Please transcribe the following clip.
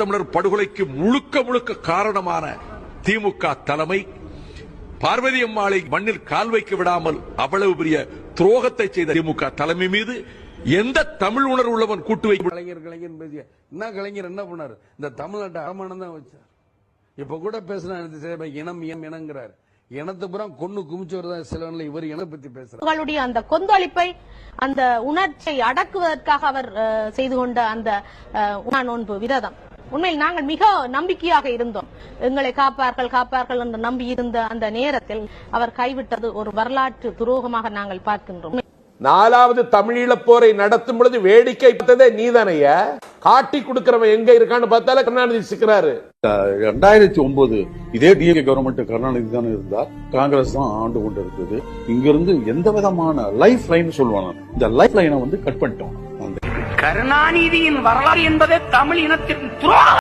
தமிழர் படுகொலைக்கு முழுக்க முழுக்க காரணமான திமுக தலைமை பார்வதி அம்மாளை மண்ணில் கால் வைக்க விடாமல் அவ்வளவு பெரிய துரோகத்தை செய்த திமுக தலைமை மீது எந்த தமிழ் உணர்வு உள்ளவன் கூட்டு வைக்க கலைஞர் என்ன பண்ணாரு? இந்த தமிழ்நாட்டை அவமானம் தான் வச்சார். இப்ப கூட பேசினா இனம் இனங்கிறார். இனத்தை பூரா கொண்டு குமிச்சவர் தான் சிலவன்ல இவர் இன பத்தி பேசுறாரு. உங்களுடைய அந்த கொந்தளிப்பை அந்த உணர்ச்சியை அடக்குவதற்காக அவர் செய்து கொண்ட அந்த நோன்பு விரதம் உண்மையில் நாங்கள் மிக நம்பிக்கையாக இருந்தோம். எங்களை காப்பார்கள் என்று நம்பி இருந்த அந்த நேரத்தில் அவர் கைவிட்டது ஒரு வரலாற்று துரோகமாக நாங்கள் பார்க்கின்றோம். 4வது தமிழீழ போரை நடத்தும் பொழுது வேடிக்கை பார்த்ததே நீதானையா? காட்டி கொடுக்கிறவன் எங்க இருக்கான்னு பார்த்தால கருணாநிதி சிக்கிறாரு. 2009 இதே டிஎம்கே கவர்மெண்ட் கருணாநிதி தானே இருந்தார், காங்கிரஸ் தான் ஆண்டு கொண்டு இருந்தது. இங்க இருந்து எந்த விதமான லைஃப் லைன் சொல்லுவாங்க, இந்த லைஃப் லைனை கட் பண்ணிட்டோம். கருணாநிதியின் வரலாறு என்பதே தமிழ் இனத்திற்கு துரோகம்.